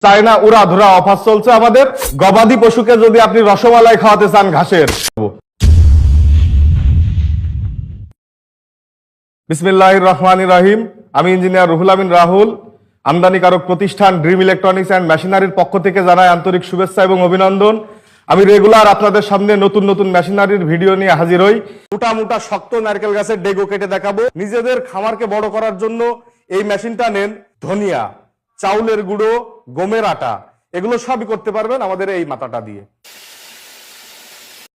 China উড়াধুরা offer চলছে আমাদের। গবাদি পশুকে যদি আপনি রসমালাই খাওয়াতে চান ঘাসের, বিসমিল্লাহির রহমানির রহিম। আমি ইঞ্জিনিয়ার রুহুল আমিন রাহুল, আমদানিকারক প্রতিষ্ঠান ড্রিম ইলেকট্রনিক্স অ্যান্ড মেশিনারির পক্ষ থেকে জানাই আন্তরিক শুভেচ্ছা এবং অভিনন্দন। আমি রেগুলার আপনাদের সামনে নতুন নতুন মেশিনারির ভিডিও নিয়ে হাজির হই। মোটা মোটা শক্ত নারকেল গাছের ডেগো কেটে দেখাবো। নিজেদের খামারকে বড় করার জন্য এই মেশিনটা নেন। ধনিয়া, চাউলের গুঁড়ো, গমের আটা, এগুলো সবই করতে পারবেন আমাদের এই মাথাটা দিয়ে।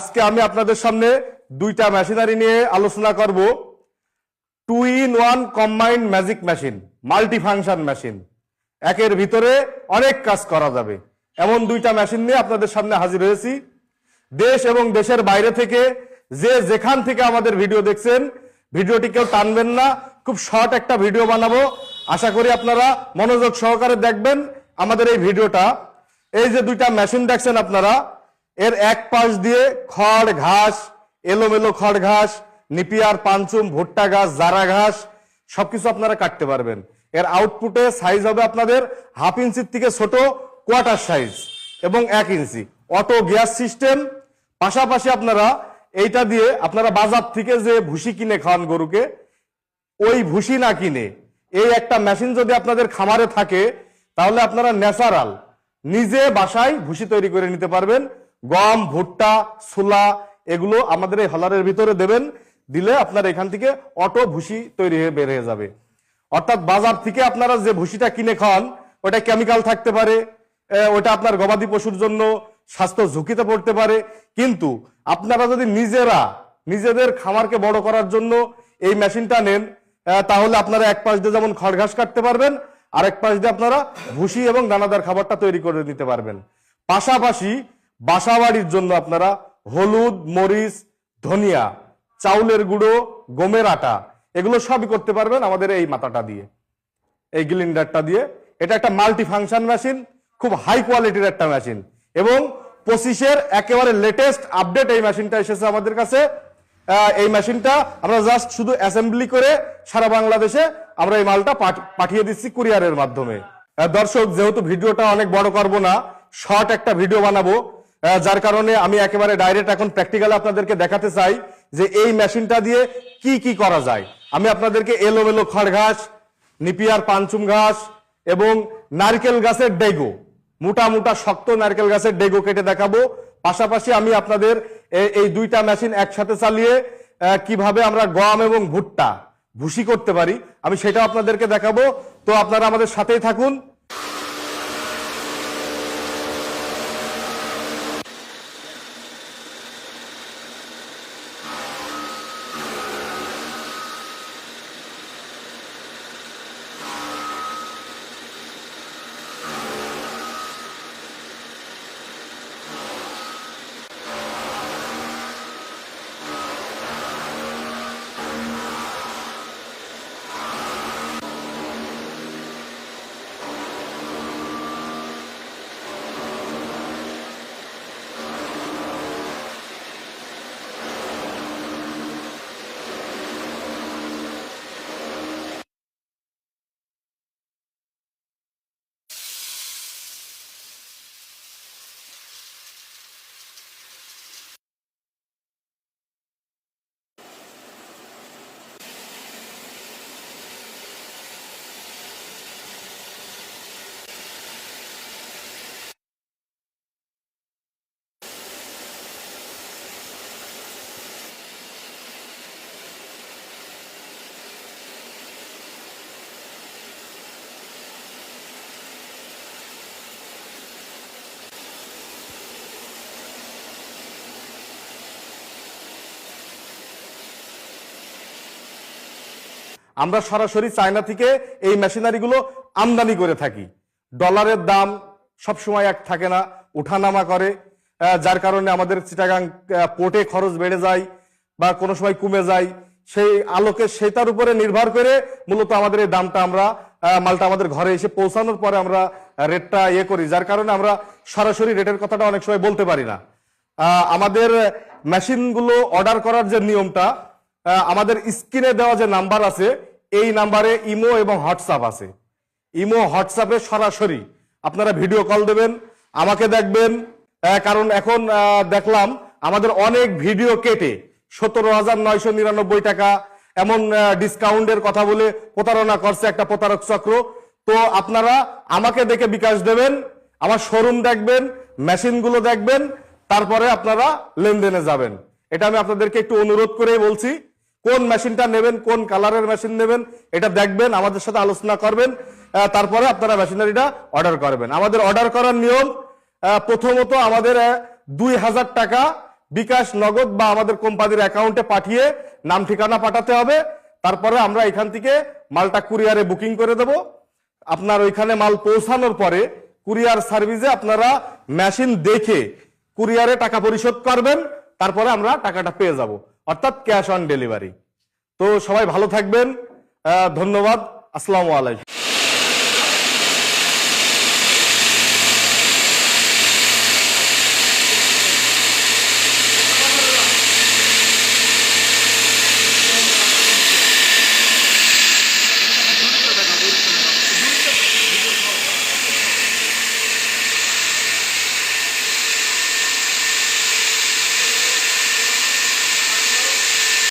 আজকে আমি আপনাদের সামনে দুইটা মেশিনারি নিয়ে আলোচনা করব। 2-in-1 combined magic machine, multi function machine, একের ভিতরে অনেক কাজ করা যাবে, এমন দুইটা মেশিন নিয়ে আপনাদের সামনে হাজির হয়েছি। দেশ এবং দেশের বাইরে থেকে যে যেখান থেকে আমাদের ভিডিও দেখছেন, ভিডিওটি কেউ টানবেন না, খুব শর্ট একটা ভিডিও বানাবো। আশা করি আপনারা মনোযোগ সহকারে দেখবেন আমাদের এই ভিডিওটা। এই যে দুইটা মেশিন দেখছেন আপনারা, এর এক পাশ দিয়ে খড় ঘাস, এলোমেলো খড় ঘাস, নিপিয়ার, পাঞ্চুম, ভুট্টা ঘাস, জারা ঘাস সবকিছু আপনারা কাটতে পারবেন। এর আউটপুটে সাইজ হবে আপনাদের 1/2 ইঞ্চির থেকে ছোট কোয়ার্টার সাইজ এবং 1 ইঞ্চি অটো গ্যাস সিস্টেম। পাশাপাশি আপনারা এইটা দিয়ে আপনারা বাজার থেকে যে ভুসি কিনে খাওয়ান গরুকে, ওই ভুসি না কিনে এই একটা মেশিন যদি আপনাদের খামারে থাকে, তাহলে আপনারা ন্যাচারাল নিজে বাসায় ভুসি তৈরি করে নিতে পারবেন। গম, ভুট্টা, ছোলা এগুলো আমাদের এই হলারের ভিতরে দেবেন, দিলে আপনার এখান থেকে অটো ভুসি তৈরি হয়ে বের হয়ে যাবে। অর্থাৎ বাজার থেকে আপনারা যে ভুসিটা কিনে খান, ওটা কেমিক্যাল থাকতে পারে, ওটা আপনার গবাদি পশুর জন্য স্বাস্থ্য ঝুঁকিতে পড়তে পারে। কিন্তু আপনারা যদি নিজেদের খামারকে বড় করার জন্য এই মেশিনটা নেন, তাহলে আপনারা এক পাশ দিয়ে যেমন খড় ঘাস কাটতে পারবেন, আরেক পাশ দিয়ে আপনারা ভুসি এবং দানাদার খাবারটা তৈরি করে নিতে পারবেন। পাশাপাশি বাসাবাড়ির জন্য আপনারা হলুদ, মরিচ, ধনিয়া, চাউলের গুঁড়ো, গমের আটা এগুলো সবই করতে পারবেন আমাদের এই মাথাটা দিয়ে, এই গ্লিন্ডারটা দিয়ে। এটা একটা মাল্টি ফাংশন মেশিন, খুব হাই কোয়ালিটির একটা মেশিন এবং 25-এর একেবারে লেটেস্ট আপডেট এই মেশিনটা এসেছে আমাদের কাছে। এই মেশিনটা আমরা জাস্ট শুধু অ্যাসেম্বলি করে সারা বাংলাদেশে আমরা এই মালটা পাঠিয়ে দিচ্ছি কুরিয়ারের মাধ্যমে। দর্শক, যেহেতু ভিডিওটা অনেক বড় করব না, শর্ট একটা ভিডিও বানাবো, যার কারণে আমি একেবারে ডাইরেক্ট এখন প্র্যাকটিক্যালি আপনাদেরকে দেখাতে চাই যে এই মেশিনটা দিয়ে কি কি করা যায়। আমি আপনাদেরকে এলোমেলো খড় ঘাস, নিপিয়ার, পাঞ্চুম ঘাস এবং নারকেল গাছের ডেগো, মোটা মোটা শক্ত নারকেল গাছের ডেগো কেটে দেখাবো। পাশাপাশি আমি আপনাদের এই দুইটা মেশিন একসাথে চালিয়ে কিভাবে আমরা গম এবং ভুট্টা ভুসি করতে পারি, আমি সেটাও আপনাদেরকে দেখাবো। তো আপনারা আমাদের সাথেই থাকুন। আমরা সরাসরি চায়না থেকে এই মেশিনারিগুলো আমদানি করে থাকি। ডলারের দাম সবসময় এক থাকে না, উঠানামা করে, যার কারণে আমাদের চিটাগাং পোর্টে খরচ বেড়ে যায় বা কোনো সময় কমে যায়। সেই আলোকে সেটার উপরে নির্ভর করে মূলত আমাদের এই দামটা আমরা মালটা আমাদের ঘরে এসে পৌঁছানোর পরে আমরা রেটটা করি, যার কারণে আমরা সরাসরি রেটের কথাটা অনেক সময় বলতে পারি না। আমাদের মেশিনগুলো অর্ডার করার যে নিয়মটা, আমাদের স্ক্রিনে দেওয়া যে নাম্বার আছে, এই নাম্বারে ইমো এবং হোয়াটসঅ্যাপ আছে। ইমো হোয়াটসঅ্যাপে সরাসরি আপনারা ভিডিও কল দেবেন, আমাকে দেখবেন। কারণ এখন দেখলাম আমাদের অনেক ভিডিও কেটে 17,999 টাকা এমন ডিসকাউন্টের কথা বলে প্রতারণা করছে একটা প্রতারক চক্র। তো আপনারা আমাকে দেখে বিকাশ দেবেন, আমার শোরুম দেখবেন, মেশিনগুলো দেখবেন, তারপরে আপনারা লেনদেনে যাবেন। এটা আমি আপনাদেরকে একটু অনুরোধ করেই বলছি। কোন মেশিনটা নেবেন, কোন কালারের মেশিন নেবেন, এটা দেখবেন, আমাদের সাথে আলোচনা করবেন, তারপরে আপনারা মেশিনারিটা অর্ডার করবেন। আমাদের অর্ডার করার নিয়ম, প্রথমত আমাদের 2,000 টাকা বিকাশ, নগদ বা আমাদের কোম্পানির অ্যাকাউন্টে পাঠিয়ে নাম ঠিকানা পাঠাতে হবে। তারপরে আমরা এখান থেকে মালটা কুরিয়ারে বুকিং করে দেব। আপনার ওইখানে মাল পৌঁছানোর পরে কুরিয়ার সার্ভিসে আপনারা মেশিন দেখে কুরিয়ারে টাকা পরিশোধ করবেন, তারপরে আমরা টাকাটা পেয়ে যাব, অর্থাৎ ক্যাশ অন ডেলিভারি। তো সবাই ভালো থাকবেন, ধন্যবাদ, আসসালামু আলাইকুম।